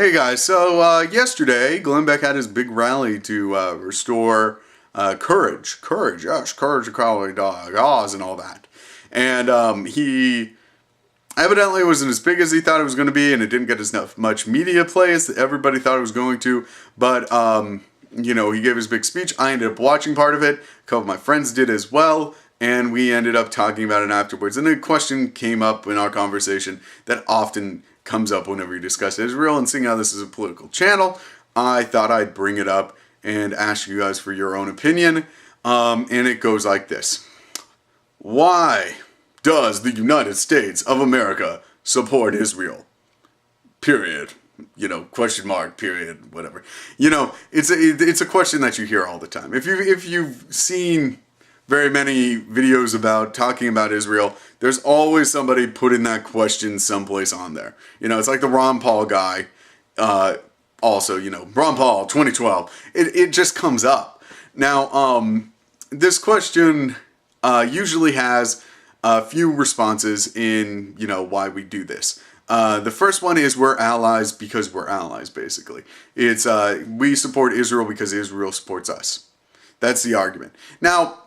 Hey guys, yesterday Glenn Beck had his big rally to restore courage, yes, courage, a cowardly dog, Oz, and all that. And he evidently wasn't as big as he thought it was going to be, and it didn't get as much media play as everybody thought it was going to. But he gave his big speech. I ended up watching part of it. A couple of my friends did as well. And we ended up talking about it afterwards. And a question came up in our conversation that often comes up whenever you discuss Israel. And seeing how this is a political channel, I thought I'd bring it up and ask you guys for your own opinion. And it goes like this. Why does the United States of America support Israel? Period. Question mark, period, whatever. It's a question that you hear all the time. If you've seen very many videos about talking about Israel, there's always somebody putting that question someplace on there. It's like the Ron Paul guy. Also, Ron Paul, 2012. It just comes up. Now, this question usually has a few responses in, why we do this. The first one is we're allies because we're allies, basically. It's we support Israel because Israel supports us. That's the argument. Now,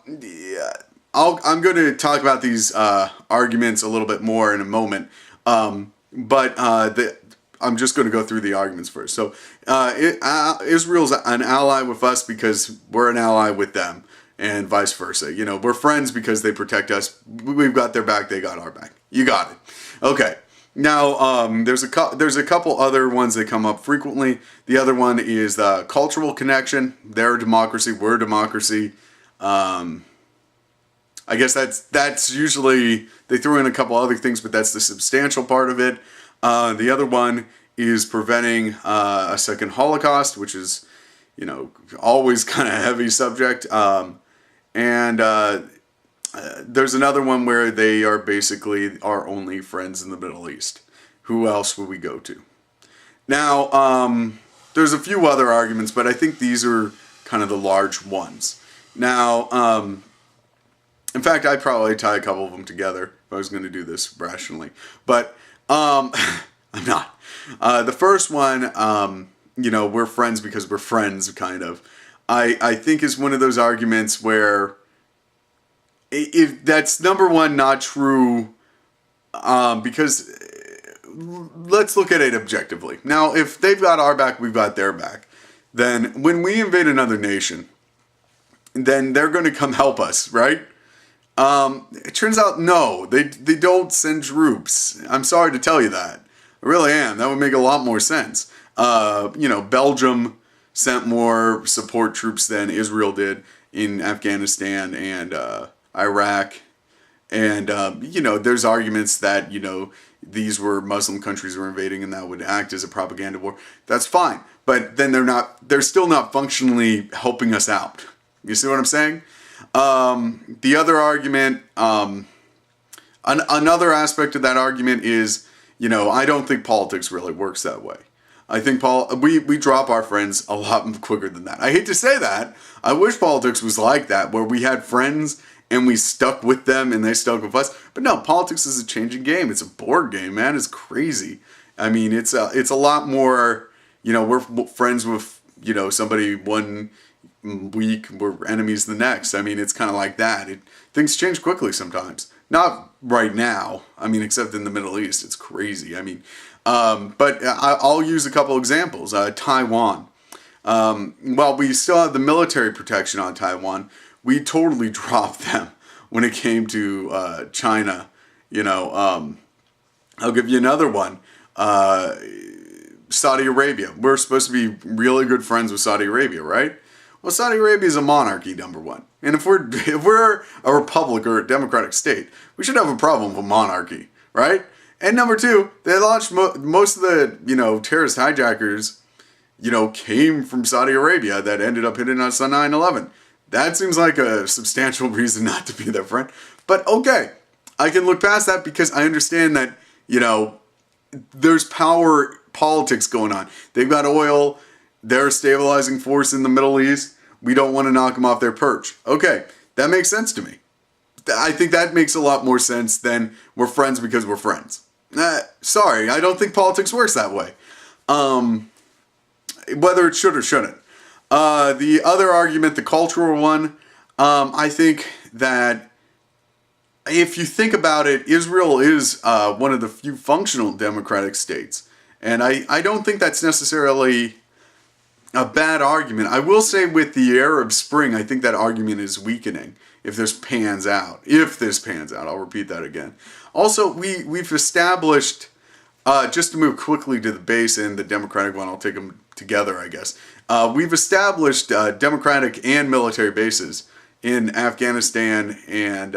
I'm going to talk about these arguments a little bit more in a moment, but I'm just going to go through the arguments first. So, Israel's an ally with us because we're an ally with them, and vice versa. We're friends because they protect us. We've got their back, they got our back. You got it. Okay. Now, there's a couple other ones that come up frequently. The other one is the cultural connection. They're a democracy, we're a democracy. I guess that's usually, they throw in a couple other things, but that's the substantial part of it. The other one is preventing a second Holocaust, which is, always kind of heavy subject. There's another one where they are basically our only friends in the Middle East. Who else would we go to? Now, there's a few other arguments, but I think these are kind of the large ones. Now, in fact, I'd probably tie a couple of them together if I was going to do this rationally. But I'm not. The first one, we're friends because we're friends, kind of. I think is one of those arguments where if that's number one, not true, because let's look at it objectively. Now, if they've got our back, we've got their back. Then when we invade another nation, then they're going to come help us, right? It turns out, no, they don't send troops. I'm sorry to tell you that. I really am. That would make a lot more sense. Belgium sent more support troops than Israel did in Afghanistan and Iraq. And, there's arguments that, these were Muslim countries were invading and that would act as a propaganda war. That's fine. But then they're still not functionally helping us out. You see what I'm saying? The other argument, another aspect of that argument is, I don't think politics really works that way. I think we drop our friends a lot quicker than that. I hate to say that. I wish politics was like that, where we had friends and we stuck with them and they stuck with us. But no, politics is a changing game. It's a board game, man. It's crazy. I mean, it's a lot more, we're friends with, somebody one week, we're enemies the next. I mean, it's kind of like that. Things change quickly sometimes. Not right now. I mean, except in the Middle East. It's crazy. I mean, but I'll use a couple examples. Taiwan. While we still have the military protection on Taiwan, we totally dropped them when it came to China. I'll give you another one. Saudi Arabia. We're supposed to be really good friends with Saudi Arabia, right? Well, Saudi Arabia is a monarchy, number one. And if we're a republic or a democratic state, we should have a problem with monarchy, right? And number two, they launched most of the, terrorist hijackers, came from Saudi Arabia that ended up hitting us on 9/11. That seems like a substantial reason not to be their friend. But okay, I can look past that because I understand that, there's power politics going on. They've got oil. They're a stabilizing force in the Middle East. We don't want to knock them off their perch. Okay, that makes sense to me. I think that makes a lot more sense than we're friends because we're friends. Sorry, I don't think politics works that way. whether it should or shouldn't. The other argument, the cultural one, I think that if you think about it, Israel is one of the few functional democratic states. And I don't think that's necessarily a bad argument. I will say with the Arab Spring, I think that argument is weakening if this pans out. If this pans out, I'll repeat that again. Also, we've established, just to move quickly to the base and the democratic one, I'll take them together, I guess. We've established democratic and military bases in Afghanistan and,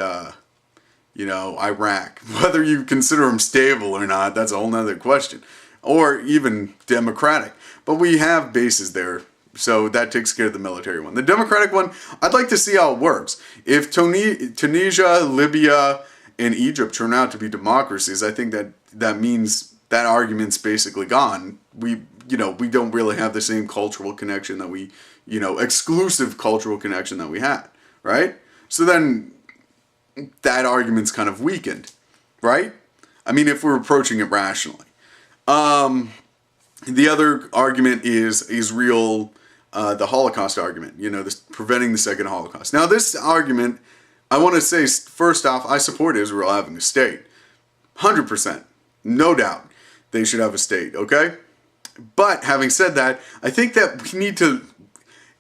Iraq. Whether you consider them stable or not, that's a whole nother question. Or even democratic. But we have bases there, so that takes care of the military one. The democratic one, I'd like to see how it works. If Tunisia, Libya, and Egypt turn out to be democracies, I think that means that argument's basically gone. We don't really have the same cultural connection that we, exclusive cultural connection that we had, right? So then that argument's kind of weakened, right? I mean, if we're approaching it rationally. The other argument is Israel, the Holocaust argument, preventing the second Holocaust. Now, this argument, I want to say, first off, I support Israel having a state. 100%. No doubt they should have a state, okay? But having said that, I think that we need to...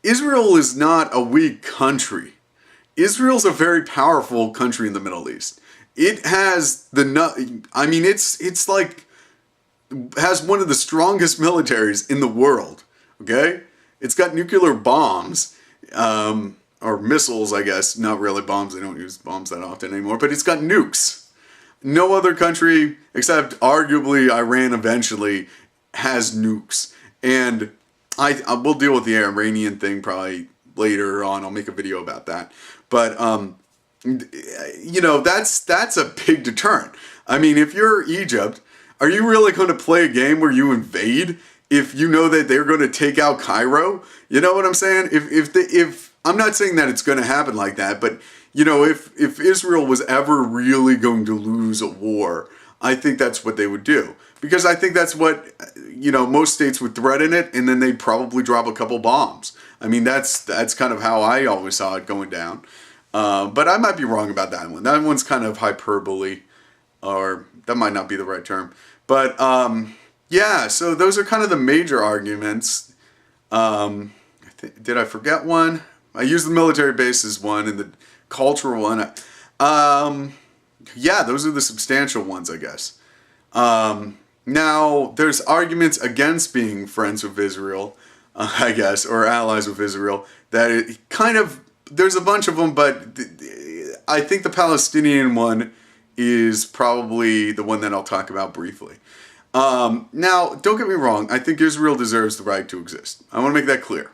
Israel is not a weak country. Israel's a very powerful country in the Middle East. It has it's like... has one of the strongest militaries in the world, okay? It's got nuclear bombs, or missiles, I guess. Not really bombs, they don't use bombs that often anymore, but it's got nukes. No other country, except arguably Iran eventually, has nukes. And I will deal with the Iranian thing probably later on. I'll make a video about that. But, that's a big deterrent. I mean, if you're Egypt... are you really going to play a game where you invade if you know that they're going to take out Cairo? You know what I'm saying? If I'm not saying that it's going to happen like that, but if Israel was ever really going to lose a war, I think that's what they would do, because I think that's what most states would threaten it, and then they'd probably drop a couple bombs. I mean, that's kind of how I always saw it going down. But I might be wrong about that one. That one's kind of hyperbole. Or that might not be the right term. But, so those are kind of the major arguments. Did I forget one? I used the military bases one and the cultural one. Those are the substantial ones, I guess. Now, there's arguments against being friends with Israel, I guess, or allies with Israel. That it kind of, there's a bunch of them, but I think the Palestinian one is probably the one that I'll talk about briefly. Now, don't get me wrong. I think Israel deserves the right to exist. I want to make that clear.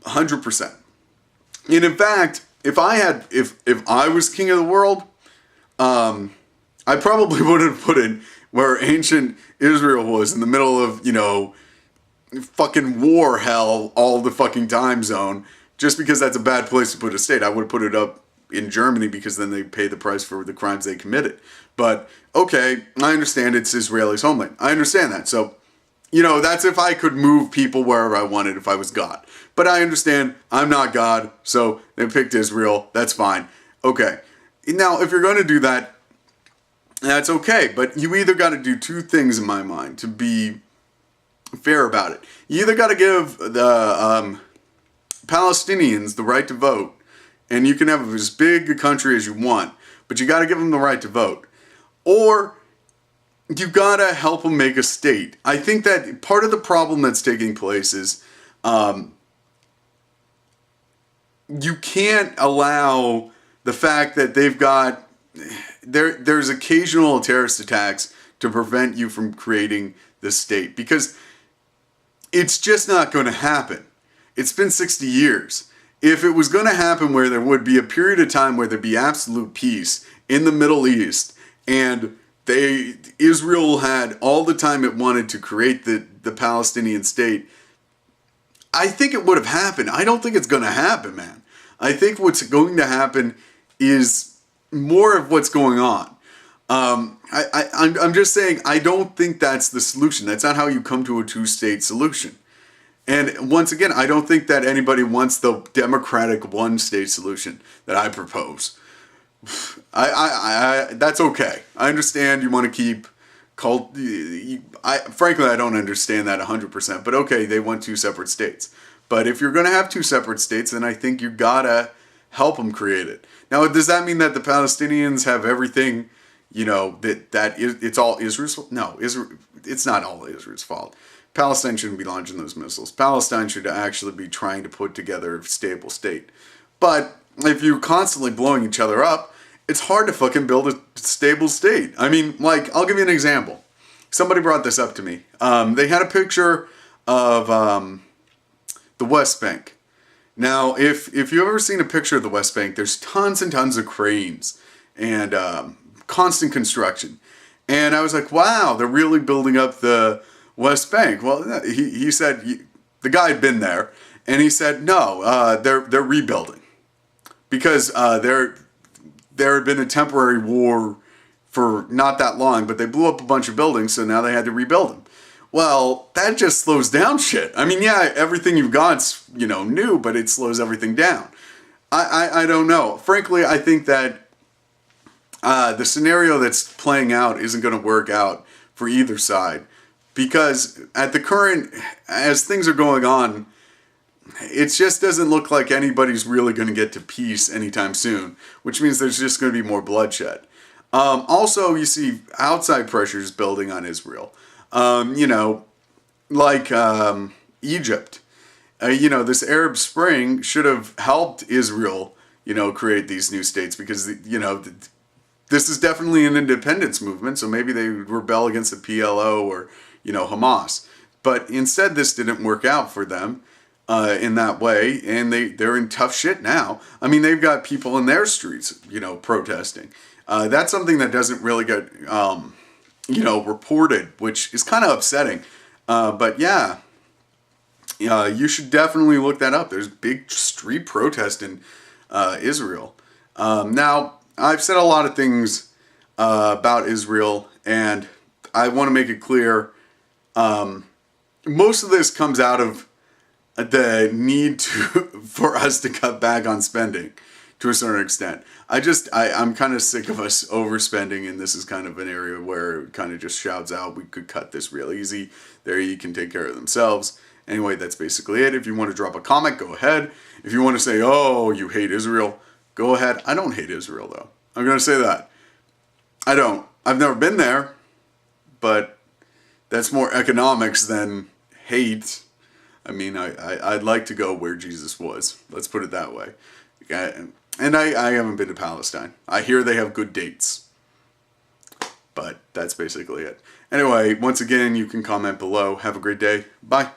100%. And in fact, if I was king of the world, I probably wouldn't have put it where ancient Israel was, in the middle of, fucking war hell all the fucking time zone, just because that's a bad place to put a state. I would have put it up in Germany, because then they pay the price for the crimes they committed. But, okay, I understand it's Israeli's homeland. I understand that. So, that's if I could move people wherever I wanted if I was God. But I understand I'm not God, so they picked Israel. That's fine. Okay. Now, if you're going to do that, that's okay. But you either got to do two things in my mind to be fair about it. You either got to give the Palestinians the right to vote, and you can have as big a country as you want, but you got to give them the right to vote. Or you got to help them make a state. I think that part of the problem that's taking place is you can't allow the fact that they've got... There's occasional terrorist attacks to prevent you from creating this state, because it's just not going to happen. It's been 60 years. If it was going to happen where there would be a period of time where there'd be absolute peace in the Middle East, and Israel had all the time it wanted to create the Palestinian state, I think it would have happened. I don't think it's going to happen, man. I think what's going to happen is more of what's going on. I'm just saying, I don't think that's the solution. That's not how you come to a two-state solution. And once again, I don't think that anybody wants the democratic one-state solution that I propose. That's okay. I understand you want to keep frankly, I don't understand that 100%. But okay, they want two separate states. But if you're going to have two separate states, then I think you gotta help them create it. Now, does that mean that the Palestinians have everything? It's all Israel's fault? No, Israel. It's not all Israel's fault. Palestine shouldn't be launching those missiles. Palestine should actually be trying to put together a stable state. But if you're constantly blowing each other up, it's hard to fucking build a stable state. I mean, like, I'll give you an example. Somebody brought this up to me. They had a picture of the West Bank. Now, if you've ever seen a picture of the West Bank, there's tons and tons of cranes and constant construction. And I was like, wow, they're really building up the West Bank. Well, he said, the guy had been there, and he said, no, they're rebuilding. Because there had been a temporary war for not that long, but they blew up a bunch of buildings, so now they had to rebuild them. Well, that just slows down shit. I mean, yeah, everything you've got's, new, but it slows everything down. I don't know. Frankly, I think that the scenario that's playing out isn't going to work out for either side. Because as things are going on, it just doesn't look like anybody's really going to get to peace anytime soon, which means there's just going to be more bloodshed. Also, you see outside pressures building on Israel. Like Egypt. This Arab Spring should have helped Israel, create these new states because, this is definitely an independence movement, so maybe they would rebel against the PLO or, Hamas. But instead, this didn't work out for them in that way, and they're in tough shit now. I mean, they've got people in their streets, protesting. That's something that doesn't really get, reported, which is kind of upsetting. But yeah, you should definitely look that up. There's big street protest in Israel. Now, I've said a lot of things about Israel, and I want to make it clear, most of this comes out of the need for us to cut back on spending to a certain extent. I'm kind of sick of us overspending, and this is kind of an area where it kind of just shouts out, we could cut this real easy. They can take care of themselves. Anyway, that's basically it. If you want to drop a comment, go ahead. If you want to say, oh, you hate Israel, go ahead. I don't hate Israel, though. I'm going to say that. I don't. I've never been there, but that's more economics than hate. I mean, I'd like to go where Jesus was. Let's put it that way. And I haven't been to Palestine. I hear they have good dates. But that's basically it. Anyway, once again, you can comment below. Have a great day. Bye.